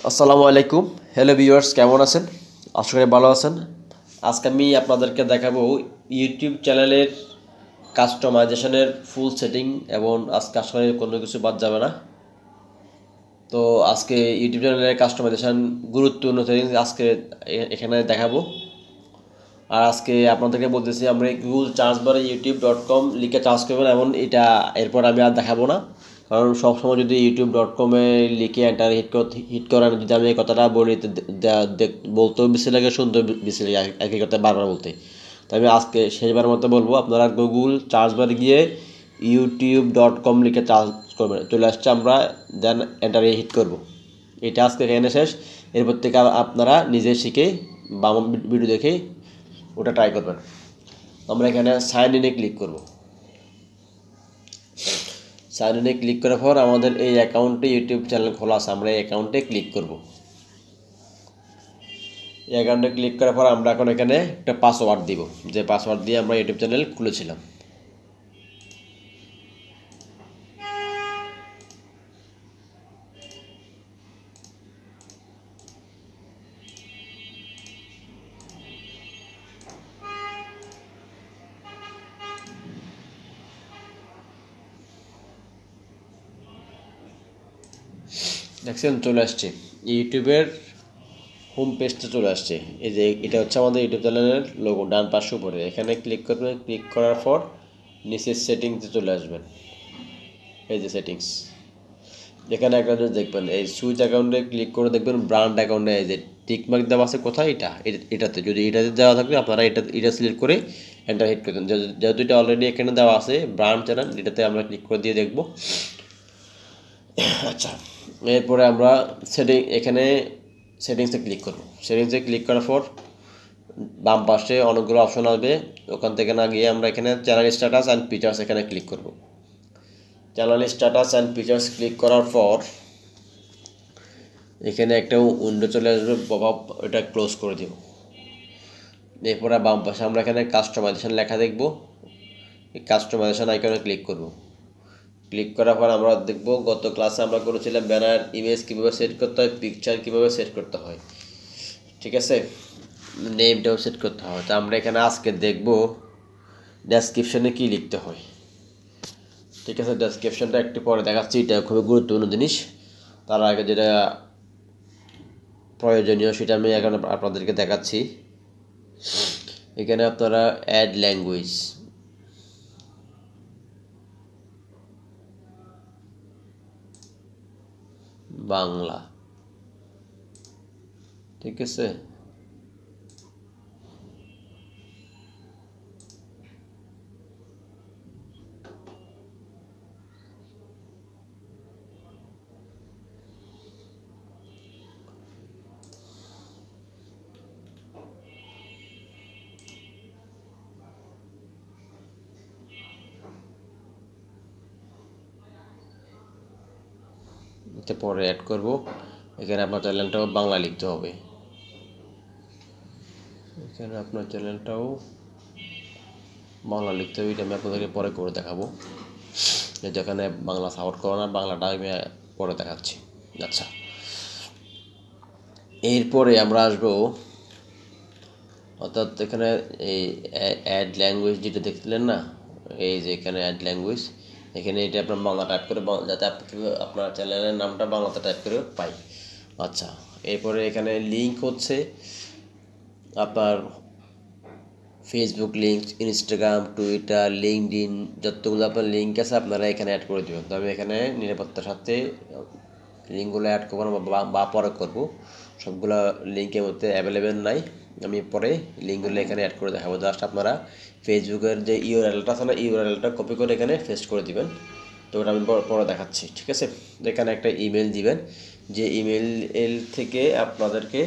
আসসালামু আলাইকুম। Hello viewers, কেমন আছেন? আশা করি ভালো আছেন। আজকে আমি আপনাদেরকে দেখাবো ইউটিউব চ্যানেলের কাস্টমাইজেশনের ফুল সেটিং, এবং আজকে আসলে কোনো কিছু বাদ যাবে না। তো আজকে ইউটিউব চ্যানেলের কাস্টমাইজেশন গুরুত্বপূর্ণ সেটিংস আজকে এখানে দেখাবো। আর আজকে আপনাদেরকে বলতেছি, আমরা গুগল সার্চ বারে youtube.com লিখে সার্চ করবেন, এবং এটা এরপর আমি আর দেখাবো না। কারণ সবসময় যদি youtube.com-এ লিখে এন্টার হিট করেন, যদি আমি এই কথাটা বলি বলতেও বেশি লাগে, শুনতেও বেশি লাগে, একই কথা বারবার বলতে। তো আমি আজকে শেষবার মতো বলবো, আপনারা গুগল সার্চ বারে গিয়ে youtube.com লিখে সার্চ করবেন, চলে আসছে, আমরা দেন এন্টারে হিট করব। এটা আজকে এখানে শেষ। এরপর থেকে আপনারা নিজে শিখে বা আমার ভিডিও দেখে ওটা ট্রাই করবেন। আমরা এখানে সাইন ইনে ক্লিক করব। সাইন ইনে ক্লিক করার পর আমাদের এই অ্যাকাউন্টে ইউটিউব চ্যানেল খোলা আছে, আমরা এই অ্যাকাউন্টে ক্লিক করব। এই অ্যাকাউন্টে ক্লিক করার পর আমরা এখন এখানে একটা পাসওয়ার্ড দিব, যে পাসওয়ার্ড দিয়ে আমরা ইউটিউব চ্যানেল খুলেছিলাম। দেখছেন, চলে আসছে ইউটিউবের হোম পেজটা, চলে আসছে। এই যে এটা হচ্ছে আমাদের ইউটিউব চ্যানেলের লোগো, ডান পাশে উপরে। এখানে ক্লিক করবেন, ক্লিক করার পর নিচের সেটিংসে চলে আসবেন। এই যে সেটিংস, যেখানে একটা দেখবেন এই সুইচ অ্যাকাউন্টে ক্লিক করে দেখবেন ব্র্যান্ড অ্যাকাউন্টে এই যে টিকমার্ক দেওয়া আছে কোথায়, এটাতে যদি এটাতে দেওয়া থাকবে আপনারা এটা সিলেক্ট করে এন্টার হিট করে দেন। যেহেতু এটা অলরেডি এখানে দেওয়া আছে ব্র্যান্ড চ্যানেল, এটাতে আমরা ক্লিক করে দিয়ে দেখব। আচ্ছা, এরপরে আমরা এখানে সেটিংসে ক্লিক করব। সেটিংসে ক্লিক করার পর বাম পাশে অনেকগুলো অপশন আসবে, ওখান থেকে না গিয়ে আমরা এখানে চ্যানেল স্ট্যাটাস অ্যান্ড ফিচার্স এখানে ক্লিক করব। Channel status and features click করার পর এখানে একটা উইন্ডো চলে আসবে, পপআপ, এটা ক্লোজ করে দেব। এরপরে বাম পাশে আমরা এখানে কাস্টমাইজেশন লেখা দেখব, এই কাস্টমাইজেশন আইকনে ক্লিক করব। ক্লিক করার পর আমরা দেখব গত ক্লাসে আমরা করেছিলাম ব্যানার ইমেজ কীভাবে সেট করতে হয়, পিকচার কীভাবে সেট করতে হয়, ঠিক আছে, নেমটাও সেট করতে হয়। তো আমরা এখানে আজকে দেখব ডেসক্রিপশনে কী লিখতে হয়, ঠিক আছে। ডেসক্রিপশনটা একটু পরে দেখাচ্ছি, এটা খুবই গুরুত্বপূর্ণ জিনিস। তার আগে যেটা প্রয়োজনীয় সেটা আমি এখন আপনাদেরকে দেখাচ্ছি। এখানে আপনারা অ্যাড ল্যাঙ্গুয়েজ, বাংলা, ঠিক আছে। এটা পরে অ্যাড করব। এখানে আপনার চ্যানেলটাও বাংলা লিখতে হবে, এখানে আপনার চ্যানেলটাও বাংলা লিখতে হবে। এটা আমি আপনাদেরকে পরে করে দেখাবো, যেখানে বাংলা সাপোর্ট করে না, বাংলাটা আমি পরে দেখাচ্ছি। আচ্ছা, এরপরে আমরা আসবো, অর্থাৎ এখানে এই অ্যাড ল্যাঙ্গুয়েজ যেটা দেখছিলেন না, এই যে এখানে অ্যাড ল্যাঙ্গুয়েজ, এখানে এটা আপনার বাংলা টাইপ করে, যাতে আপনার চ্যানেলের নামটা বাংলাতে টাইপ করে পাই। আচ্ছা, এরপরে এখানে লিঙ্ক হচ্ছে আপনার Facebook link, Instagram, Twitter, LinkedIn, যতগুলো আপনার লিঙ্ক আছে আপনারা এখানে অ্যাড করে দেবেন। তো আমি এখানে নিরাপত্তার সাথে লিঙ্কগুলো অ্যাড করবো বা পরে করবো, সবগুলো লিঙ্কের মধ্যে অ্যাভেলেবেল নাই, আমি পরে লিঙ্কগুলো এখানে অ্যাড করে দেখাবো। জাস্ট আপনারা ফেসবুকের যে ইউআরএলটা আছে না, ইউআরএলটা কপি করে এখানে পেস্ট করে দিবেন। তো ওটা আমি পরে দেখাচ্ছি, ঠিক আছে। এখানে একটা ইমেল দিবেন, যে ইমেল থেকে আপনাদেরকে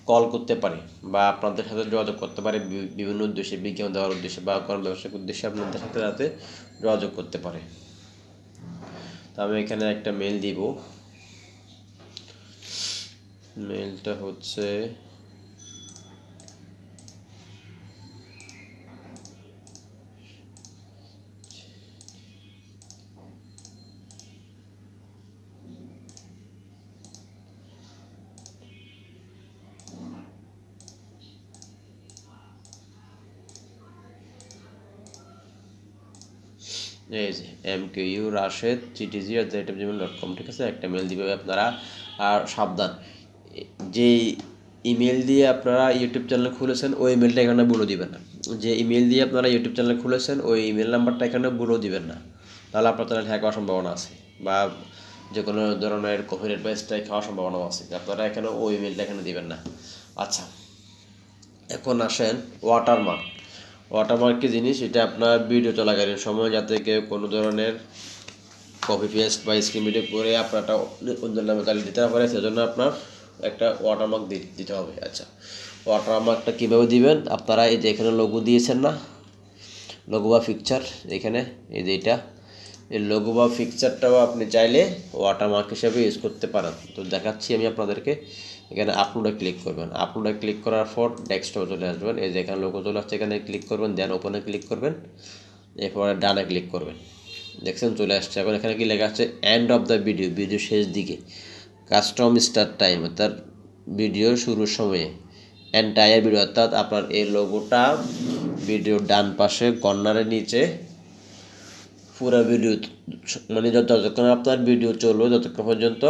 কল করতে পারে বা আপনাদের সাথে যোগাযোগ করতে পারে বিভিন্ন উদ্দেশ্যে, বিজ্ঞাপন দেওয়ার উদ্দেশ্যে বা কোনো ব্যবসায়িক উদ্দেশ্যে আপনাদের সাথে যাতে যোগাযোগ করতে পারে। তো আমি এখানে একটা মেল দিব, মেলটা হচ্ছে এই যে mkurashid@gmail.com, ঠিক আছে, একটা মেল দিবে আপনারা। আর সাবধান, যে ইমেল দিয়ে আপনারা ইউটিউব চ্যানেল খুলেছেন ওই ইমেলটা এখানে বলে দিবেন না। যে ইমেল দিয়ে আপনারা ইউটিউব চ্যানেল খুলেছেন ওই ইমেল নাম্বারটা এখানে বলে দিবেন না, তাহলে আপনার চ্যানেল হ্যাক হওয়ার সম্ভাবনা আছে, বা যে কোনো ধরনের কপিরাইট বা স্ট্রাইক হওয়ার সম্ভাবনা আছে। আপনারা এখানে ওই ইমেলটা এখানে দিবেন না। আচ্ছা, এখন আসেন ওয়াটারমার্ক। ওয়াটারমার্ক কি জিনিস? এটা আপনার ভিডিও চলাকালীন সময় যাতে কেউ কোনো ধরনের কপি পেস্ট বা স্ক্রিন ভিডিও করে আপনারটা অন্য নামে চালিয়ে দিতে না পারে, সেজন্য আপনার একটা ওয়াটারমার্ক দিতে হবে। আচ্ছা, ওয়াটারমার্কটা কীভাবে দিবেন? আপনারা এই যে এখানে লোগো দিয়েছেন না, লোগো বা পিকচার, এখানে এই যে এটা, এই লোগো বা পিকচারটাও আপনি চাইলে ওয়াটারমার্ক হিসেবে ইউজ করতে পারেন। তো দেখাচ্ছি আমি আপনাদেরকে। এখানে আপলোডে ক্লিক করবেন, আপলোডে ক্লিক করার পর ডেস্কটপে চলে আসবেন। এই যে এখানে লোগো চলে আসছে, এখানে ক্লিক করবেন, দেন ওপেনে ক্লিক করবেন, এরপরে ডানে ক্লিক করবেন। দেখছেন চলে আসছে। এখন এখানে কি লেখা আছে? End of the video, video শেষ দিকে। কাস্টম স্টার্ট টাইম, অর্থাৎ ভিডিও শুরুর সময়ে। এন্টায়ার ভিডিও, অর্থাৎ আপনার এই লোগোটা ভিডিওর ডান পাশে কর্নারের নিচে পুরো ভিডিও, মানে যতক্ষণ আপনার ভিডিও চলবে ততক্ষণ পর্যন্ত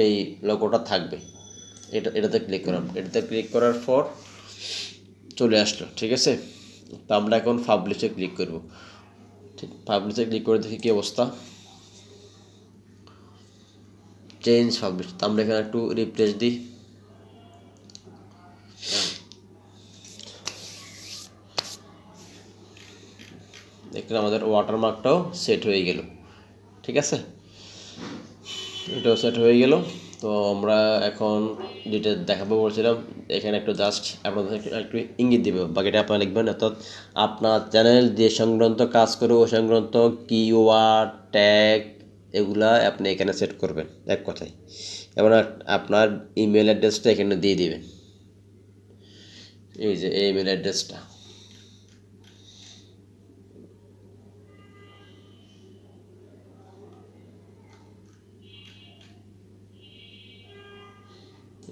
এই লোগোটা থাকবে। এটাতে ক্লিক করলাম, এটাতে ক্লিক করার পর চলে আসলো, ঠিক আছে। তো আমরা এখন পাবলিশে ক্লিক করব। ঠিক, পাবলিশে ক্লিক করে দেখি কী অবস্থা। চেঞ্জ পাবলিশ, তো আমরা এখানে একটু রিপ্লেস দিই। দেখলে আমাদের ওয়াটারমার্কটাও সেট হয়ে গেল, ঠিক আছে, এটাও সেট হয়ে গেল। তো আমরা এখন যেটা দেখাবো বলছিলাম, এখানে একটু জাস্ট আপনাদের একটু ইঙ্গিত দিবে, বাকিটা আপনারা লিখবেন। অর্থাৎ আপনার চ্যানেল যে সংক্রান্ত কাজ করে ওই সংক্রান্ত কিওয়ার্ড, ট্যাগ, এগুলা আপনি এখানে সেট করবেন এক কথায়। এবার আপনার ইমেল অ্যাড্রেসটা এখানে দিয়ে দিবেন, এই যে এই ইমেল অ্যাড্রেসটা।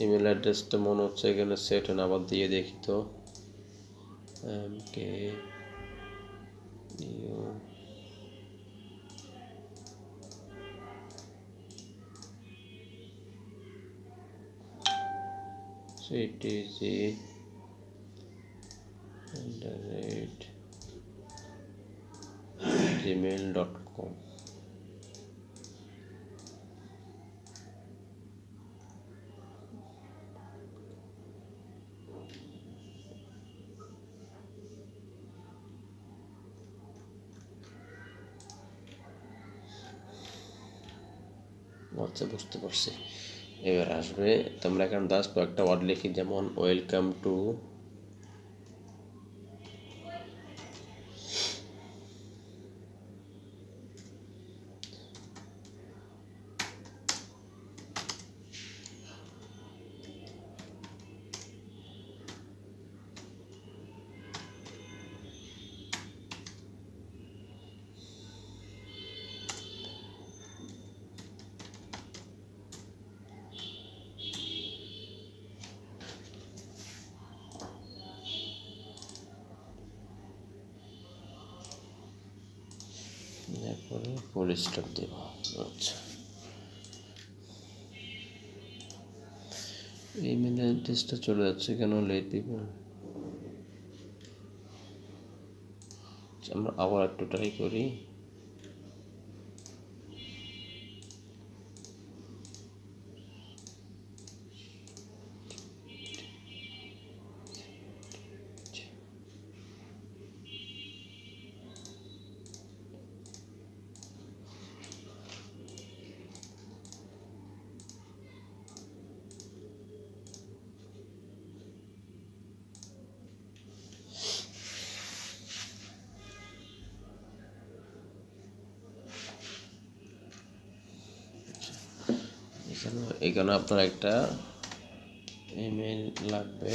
ইমেল অ্যাড্রেসটা মনে হচ্ছে এখানে সেট হয় না, আবার দিয়ে দেখি তো। কে ctg @gmail.com। আচ্ছা, বুঝতে পারছি, এবার আসবে। তোমরা এখন জাস্ট কয়েকটা ওয়ার্ড লিখি, যেমন ওয়েলকাম টু এরপরে ফুল স্টপ দেব। আচ্ছা, ইমেল অ্যাড্রেসটা চলে যাচ্ছে কেন? লেট পিপল, আমরা আবার একটু ট্রাই করি। এখানে আপনার একটা ইমেল লাগবে।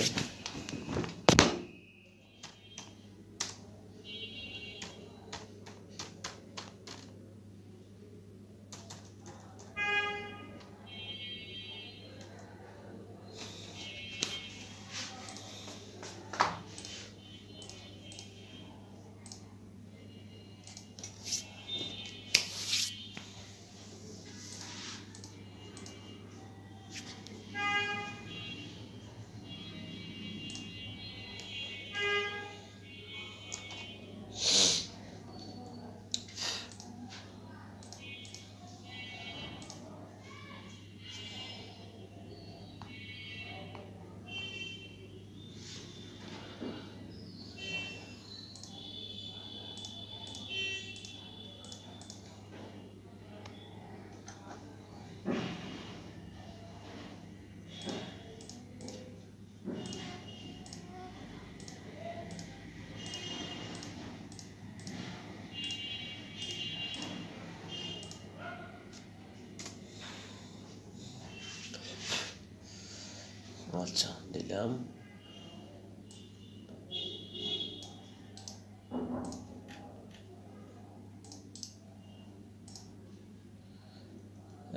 আচ্ছা দিলাম।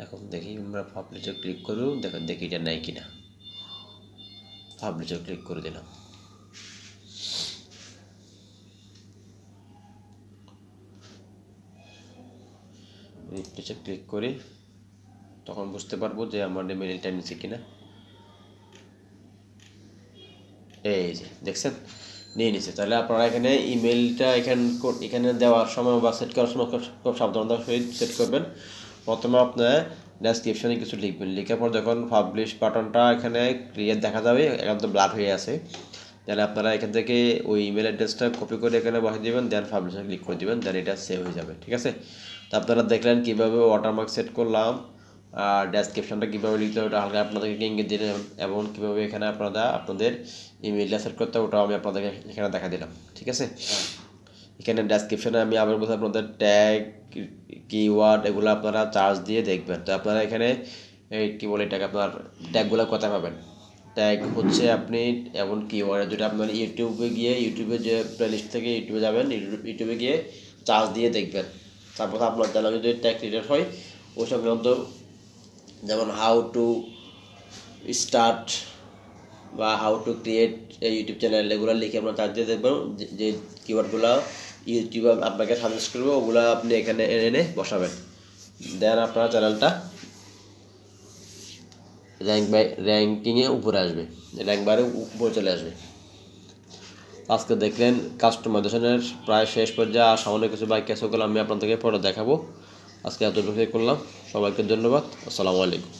এখন দেখি আমরা পাবলিশে ক্লিক করব, দেখি এটা নেয় কিনা। পাবলিশে ক্লিক করে দিলাম। রিফ্রেশে ক্লিক করি, তখন বুঝতে পারবো যে আমার মেইলটা নিচ্ছে কিনা। এই যে দেখছেন নিয়ে নিচ্ছে। তাহলে আপনারা এখানে ইমেলটা এখানে দেওয়ার সময় বা সেট করার সময় খুব সাবধানতার সহিত সেট করবেন। প্রথমে আপনার ডেসক্রিপশনে কিছু লিখবেন, লিখার পর যখন পাবলিশ বাটনটা এখানে ক্লিয়ার দেখা যাবে, এখন তো ব্লার হয়ে আছে, তাহলে আপনারা এখান থেকে ওই ইমেল অ্যাড্রেসটা কপি করে এখানে বসিয়ে দেবেন, দেন পাবলিশে ক্লিক করে দেবেন, দেন এটা সেভ হয়ে যাবে। ঠিক আছে? তো আপনারা দেখলেন কীভাবে ওয়াটারমার্ক সেট করলাম, আর ডেসক্রিপশনটা কীভাবে লিখতে হবে ওটা হালকা আপনাদেরকে ইঙ্গিত দিলাম, এবং কীভাবে এখানে আপনাদের ইমেলটা সেট করতে হবে ওটাও আমি আপনাদেরকে এখানে দেখা দিলাম। ঠিক আছে? এখানে ডেসক্রিপশনে আমি আবার বলছি আপনাদের ট্যাগ, কিওয়ার্ড এগুলো আপনারা চার্জ দিয়ে দেখবেন। তো আপনারা এখানে এই কী বলে এটাকে, আপনার ট্যাগগুলো কোথায় পাবেন? ট্যাগ হচ্ছে আপনি এমন কিওয়ার্ড যেটা আপনার ইউটিউবে যে প্লেলিস্ট থেকে ইউটিউবে যাবেন, ইউটিউবে গিয়ে চার্জ দিয়ে দেখবেন। তারপর আপনার চ্যানেল যদি ট্যাগ রিলেটেড হয় ওই সংক্রান্ত, যেমন হাউ টু স্টার্ট বা how to create YouTube channel, এগুলো লিখে আপনার চার্জ দিয়ে দেখবেন যে কিওয়ার্ডগুলো ইউটিউব আপনাকে সাজেস্ট করবে ওগুলো আপনি এখানে এনে বসাবেন, দেন আপনার চ্যানেলটা র্যাঙ্কিংয়ে উপরে আসবে, র্যাঙ্ক বারে উপরে চলে আসবে। আজকে দেখলেন কাস্টমাইজেশনের প্রায় শেষ পর্যায়ে, আর সামান্য কিছু বাকি আছে ওগুলো আমি আপনাদেরকে পরে দেখাবো। আজকে এতটুকুই করলাম। সবাইকে ধন্যবাদ। আসসালামু আলাইকুম।